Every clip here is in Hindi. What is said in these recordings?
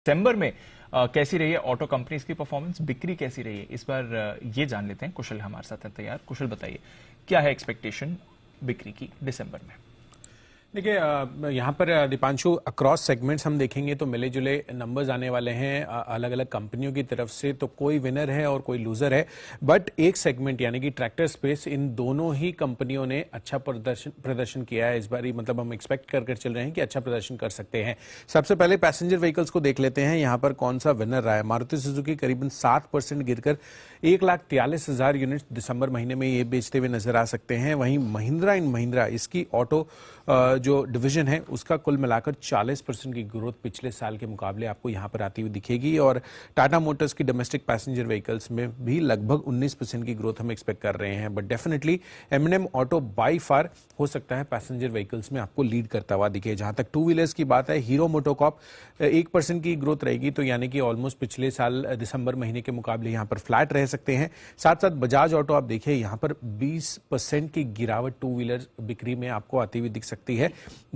दिसंबर में कैसी रही है ऑटो कंपनीज की परफॉर्मेंस, बिक्री कैसी रही है, इस बार ये जान लेते हैं। कुशल हमारे साथ है तैयार। कुशल बताइए, क्या है एक्सपेक्टेशन बिक्री की दिसंबर में? देखिए, यहाँ पर दीपांशु अक्रॉस सेगमेंट्स हम देखेंगे तो मिले जुले नंबर्स आने वाले हैं अलग अलग कंपनियों की तरफ से। तो कोई विनर है और कोई लूजर है, बट एक सेगमेंट यानी कि ट्रैक्टर स्पेस, इन दोनों ही कंपनियों ने अच्छा प्रदर्शन किया है इस बार ही। मतलब हम एक्सपेक्ट कर चल रहे हैं कि अच्छा प्रदर्शन कर सकते हैं। सबसे पहले पैसेंजर व्हीकल्स को देख लेते हैं, यहाँ पर कौन सा विनर रहा है। मारुति सुजुकी करीबन 7% गिरकर 1,43,000 यूनिट दिसंबर महीने में ये बेचते हुए नजर आ सकते हैं। वहीं महिंद्रा एंड महिंद्रा, इसकी ऑटो जो डिवीजन है उसका कुल मिलाकर 40% की ग्रोथ पिछले साल के मुकाबले आपको यहां पर आती हुई दिखेगी। और टाटा मोटर्स की डोमेस्टिक पैसेंजर व्हीकल्स में भी लगभग 19% की ग्रोथ हम एक्सपेक्ट कर रहे हैं। But definitely M&M auto by far हो सकता है पैसेंजर व्हीकल्स में आपको लीड करता हुआ दिखे। जहां तक टू व्हीलर्स की बात है, हीरो मोटोकॉर्प 1% की ग्रोथ रहेगी, तो यानी कि ऑलमोस्ट पिछले साल दिसंबर महीने के मुकाबले यहां पर फ्लैट रह सकते हैं। साथ साथ बजाज ऑटो आप देखिए, यहां पर 20% की गिरावट टू व्हीलर बिक्री में आपको आती हुई दिख सकती है।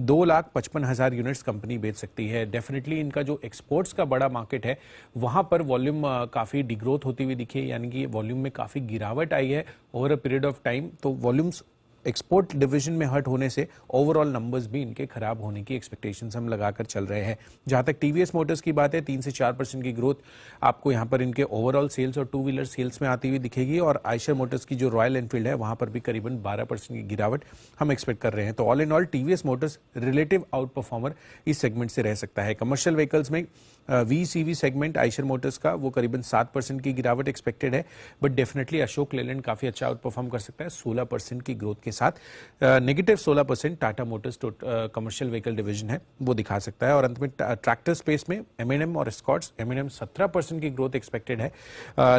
2,55,000 यूनिट्स कंपनी बेच सकती है। डेफिनेटली इनका जो एक्सपोर्ट्स का बड़ा मार्केट है वहां पर वॉल्यूम काफी डिग्रोथ होती हुई दिखी है, यानी कि वॉल्यूम में काफी गिरावट आई है over a period of time. तो वॉल्यूम्स एक्सपोर्ट डिवीजन में हर्ट होने से ओवरऑल नंबर्स भी इनके खराब होने की एक्सपेक्टेशंस हम लगाकर चल रहे हैं। जहां तक टीवीएस मोटर्स की बात है, 3 से 4% की ग्रोथ आपको यहां पर इनके ओवरऑल सेल्स और टू व्हीलर सेल्स में आती हुई दिखेगी। और आयशर मोटर्स की जो रॉयल एनफील्ड है वहां पर भी करीबन 12% की गिरावट हम एक्सपेक्ट कर रहे हैं। तो all in all TVS Motors relative out performer इस सेगमेंट से रह सकता है। कमर्शियल व्हीकल्स में VCV सेगमेंट आयशर मोटर्स का वो करीबन 7% की गिरावट एक्सपेक्टेड है। बट डेफिनेटली अशोक लेलैंड काफी अच्छा आउट परफॉर्म कर सकता है 16% की ग्रोथ के साथ। Negative 16% Tata Motors commercial vehicle division है वो दिखा सकता है। और अंत में ट्रैक्टर स्पेस में एम&एम और स्कॉट्स, एम&एम 17% की ग्रोथ एक्सपेक्टेड है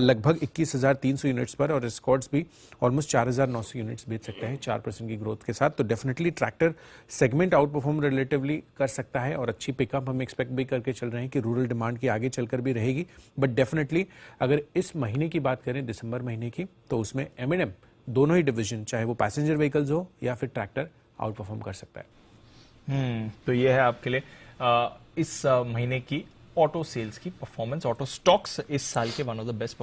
लगभग 21,300 यूनिट्स पर, और स्कॉट्स भी ऑलमोस्ट 4,900 यूनिट्स बेच सकते हैं 4% की ग्रोथ के साथ। तो definitely tractor segment out perform relatively कर सकता है और अच्छी पिकअप हम एक्सपेक्ट भी करके चल रहे हैं कि रूरल डिमांड की आगे चलकर भी रहेगी। बट डेफिनेटली अगर इस महीने की बात करें, दिसंबर महीने की, तो उसमें एम&एम दोनों ही डिवीजन, चाहे वो पैसेंजर व्हीकल्स हो या फिर ट्रैक्टर, आउट परफॉर्म कर सकता है। तो ये है आपके लिए इस महीने की ऑटो सेल्स की परफॉर्मेंस। ऑटो स्टॉक्स इस साल के वन ऑफ द बेस्ट